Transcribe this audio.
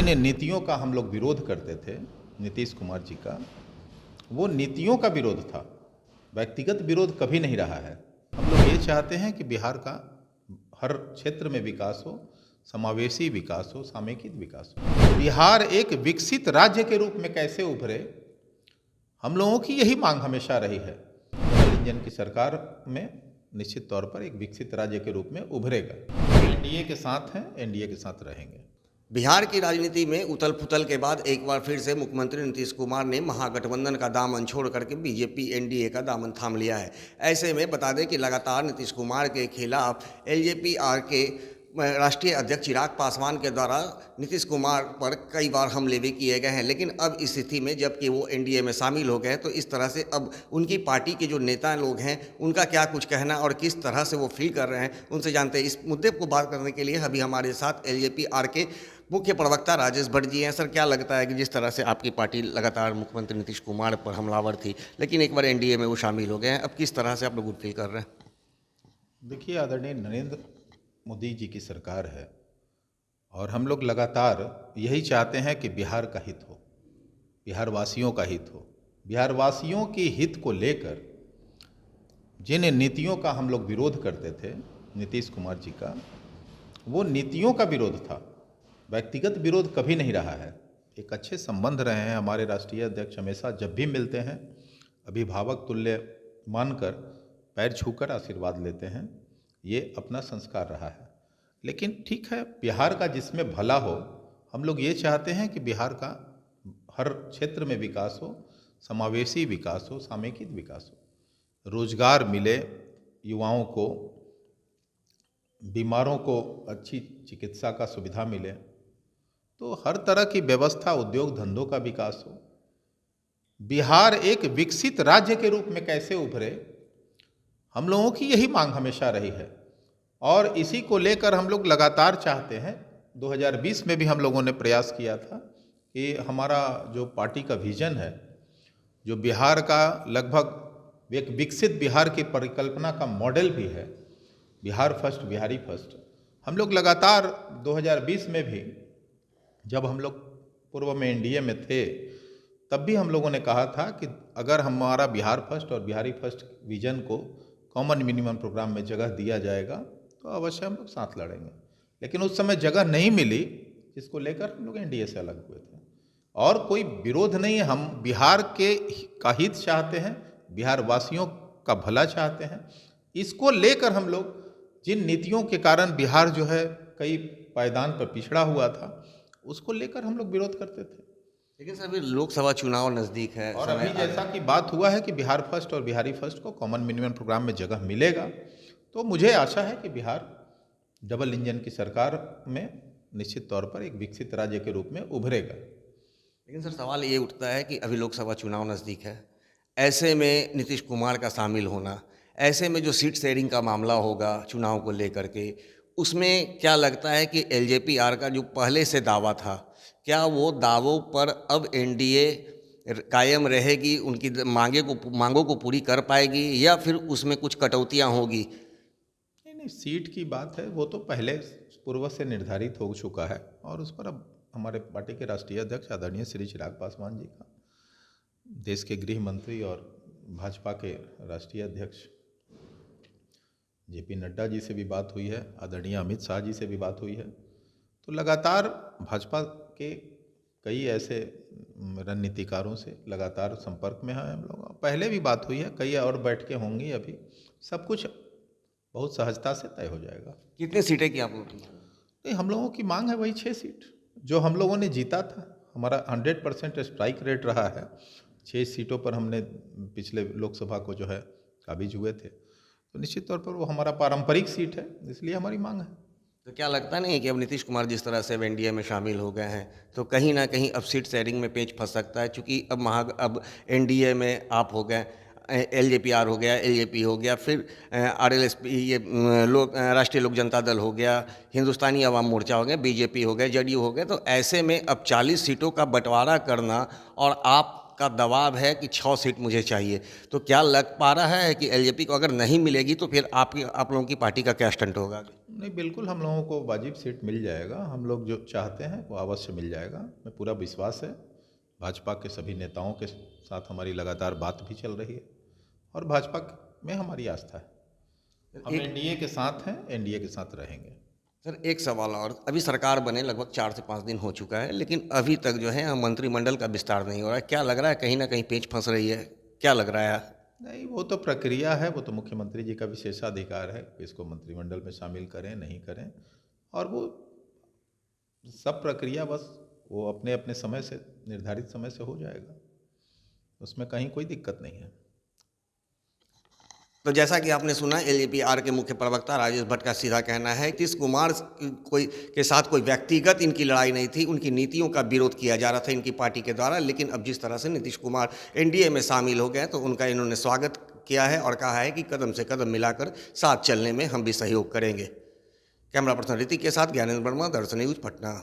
जिन नीतियों का हम लोग विरोध करते थे नीतीश कुमार जी का, वो नीतियों का विरोध था, व्यक्तिगत विरोध कभी नहीं रहा है। हम लोग ये चाहते हैं कि बिहार का हर क्षेत्र में विकास हो, समावेशी विकास हो, समेकित विकास हो। बिहार एक विकसित राज्य के रूप में कैसे उभरे, हम लोगों की यही मांग हमेशा रही है। डबल इंजन की सरकार में निश्चित तौर पर एक विकसित राज्य के रूप में उभरेगा। एनडीए के साथ हैं, एनडीए के साथ रहेंगे। बिहार की राजनीति में उथल पुथल के बाद एक बार फिर से मुख्यमंत्री नीतीश कुमार ने महागठबंधन का दामन छोड़ करके बीजेपी एनडीए का दामन थाम लिया है। ऐसे में बता दें कि लगातार नीतीश कुमार के खिलाफ एलजेपी-आर के राष्ट्रीय अध्यक्ष चिराग पासवान के द्वारा नीतीश कुमार पर कई बार हमले भी किए गए हैं, लेकिन अब इस स्थिति में जबकि वो एनडीए में शामिल हो गए तो इस तरह से अब उनकी पार्टी के जो नेता लोग हैं उनका क्या कुछ कहना और किस तरह से वो फील कर रहे हैं, उनसे जानते हैं। इस मुद्दे को बात करने के लिए अभी हमारे साथ एलजेपी-आर के मुख्य प्रवक्ता राजेश भट्ट जी हैं। सर, क्या लगता है कि जिस तरह से आपकी पार्टी लगातार मुख्यमंत्री नीतीश कुमार पर हमलावर थी, लेकिन एक बार एनडीए में वो शामिल हो गए हैं, अब किस तरह से आप लोग फील कर रहे हैं? देखिए, आदरणीय नरेंद्र मोदी जी की सरकार है और हम लोग लगातार यही चाहते हैं कि बिहार का हित हो, बिहार वासियों का हित हो। बिहार वासियों के हित को लेकर जिन नीतियों का हम लोग विरोध करते थे नीतीश कुमार जी का, वो नीतियों का विरोध था, व्यक्तिगत विरोध कभी नहीं रहा है। एक अच्छे संबंध रहे हैं। हमारे राष्ट्रीय अध्यक्ष हमेशा जब भी मिलते हैं अभिभावक तुल्य मानकर पैर छूकर आशीर्वाद लेते हैं, ये अपना संस्कार रहा है। लेकिन ठीक है, बिहार का जिसमें भला हो, हम लोग ये चाहते हैं कि बिहार का हर क्षेत्र में विकास हो, समावेशी विकास हो, समेकित विकास हो, रोजगार मिले युवाओं को, बीमारों को अच्छी चिकित्सा का सुविधा मिले, तो हर तरह की व्यवस्था, उद्योग धंधों का विकास हो। बिहार एक विकसित राज्य के रूप में कैसे उभरे, हम लोगों की यही मांग हमेशा रही है और इसी को लेकर हम लोग लगातार चाहते हैं। 2020 में भी हम लोगों ने प्रयास किया था कि हमारा जो पार्टी का विजन है, जो बिहार का लगभग एक विकसित बिहार की परिकल्पना का मॉडल भी है, बिहार फर्स्ट, बिहारी फर्स्ट, हम लोग लगातार 2020 में भी जब हम लोग पूर्व में एनडीए में थे, तब भी हम लोगों ने कहा था कि अगर हमारा बिहार फर्स्ट और बिहारी फर्स्ट विजन को कॉमन मिनिमम प्रोग्राम में जगह दिया जाएगा तो अवश्य हम लोग साथ लड़ेंगे। लेकिन उस समय जगह नहीं मिली, जिसको लेकर हम लोग एनडीए से अलग हुए थे। और कोई विरोध नहीं है, हम बिहार के का हित चाहते हैं, बिहार वासियों का भला चाहते हैं। इसको लेकर हम लोग जिन नीतियों के कारण बिहार जो है कई पायदान पर पिछड़ा हुआ था, उसको लेकर हम लोग विरोध करते थे। लेकिन सर, अभी लोकसभा चुनाव नज़दीक है और अभी जैसा कि बात हुआ है कि बिहार फर्स्ट और बिहारी फर्स्ट को कॉमन मिनिमम प्रोग्राम में जगह मिलेगा, तो मुझे आशा है कि बिहार डबल इंजन की सरकार में निश्चित तौर पर एक विकसित राज्य के रूप में उभरेगा। लेकिन सर, सवाल ये उठता है कि अभी लोकसभा चुनाव नज़दीक है, ऐसे में नीतीश कुमार का शामिल होना, ऐसे में जो सीट शेयरिंग का मामला होगा चुनाव को लेकर के, उसमें क्या लगता है कि एलजेपी-आर का जो पहले से दावा था, क्या वो दावों पर अब एनडीए कायम रहेगी, उनकी मांगों को पूरी कर पाएगी, या फिर उसमें कुछ कटौतियां होगी? नहीं, सीट की बात है, वो तो पहले पूर्व से निर्धारित हो चुका है और उस पर अब हमारे पार्टी के राष्ट्रीय अध्यक्ष आदरणीय श्री चिराग पासवान जी का, देश के गृह मंत्री और भाजपा के राष्ट्रीय अध्यक्ष जेपी नड्डा जी से भी बात हुई है, आदरणीय अमित शाह जी से भी बात हुई है। तो लगातार भाजपा के कई ऐसे रणनीतिकारों से लगातार संपर्क में हैं हम लोग। पहले भी बात हुई है, कई और बैठकें होंगी। अभी सब कुछ बहुत सहजता से तय हो जाएगा। कितनी सीटें की आप लोगों की? नहीं, हम लोगों की मांग है वही 6 सीट जो हम लोगों ने जीता था। हमारा 100% स्ट्राइक रेट रहा है। 6 सीटों पर हमने पिछले लोकसभा को जो है काबिज हुए थे, तो निश्चित तौर पर वो हमारा पारंपरिक सीट है, इसलिए हमारी मांग है। तो क्या लगता नहीं कि अब नीतीश कुमार जिस तरह से अब एनडीए में शामिल हो गए हैं, तो कहीं ना कहीं अब सीट शेयरिंग में पेच फंस सकता है? चूँकि अब एनडीए में आप हो गए, एलजेपी-आर हो गया, एलजेपी हो गया, फिर आरएलएसपी, ये राष्ट्रीय लोक जनता दल हो गया, हिंदुस्तानी अवाम मोर्चा हो गया, बीजेपी हो गया, जेडीयू हो गया, तो ऐसे में अब 40 सीटों का बंटवारा करना और आपका दबाव है कि 6 सीट मुझे चाहिए, तो क्या लग पा रहा है कि एलजेपी को अगर नहीं मिलेगी तो फिर आप लोगों की पार्टी का क्या स्टंट होगा? नहीं, बिल्कुल हम लोगों को वाजिब सीट मिल जाएगा। हम लोग जो चाहते हैं वो अवश्य मिल जाएगा। मैं पूरा विश्वास है। भाजपा के सभी नेताओं के साथ हमारी लगातार बात भी चल रही है और भाजपा में हमारी आस्था है। हम एनडीए के साथ हैं, एनडीए के साथ रहेंगे। सर एक सवाल और, अभी सरकार बने लगभग 4 से 5 दिन हो चुका है, लेकिन अभी तक जो है मंत्रिमंडल का विस्तार नहीं हो रहा है। क्या लग रहा है कहीं ना कहीं पेंच फंस रही है? क्या लग रहा है? नहीं, वो तो प्रक्रिया है, वो तो मुख्यमंत्री जी का विशेषाधिकार है कि इसको मंत्रिमंडल में शामिल करें नहीं करें, और वो सब प्रक्रिया बस वो अपने अपने समय से, निर्धारित समय से हो जाएगा। उसमें कहीं कोई दिक्कत नहीं है। तो जैसा कि आपने सुना, एलजेपीआर के मुख्य प्रवक्ता राजेश भट्ट का सीधा कहना है, नीतीश कुमार के साथ कोई व्यक्तिगत इनकी लड़ाई नहीं थी, उनकी नीतियों का विरोध किया जा रहा था इनकी पार्टी के द्वारा। लेकिन अब जिस तरह से नीतीश कुमार एनडीए में शामिल हो गए तो उनका इन्होंने स्वागत किया है और कहा है कि कदम से कदम मिलाकर साथ चलने में हम भी सहयोग करेंगे। कैमरा पर्सन ऋतिक के साथ ज्ञानेंद्र वर्मा, दर्शन न्यूज, पटना।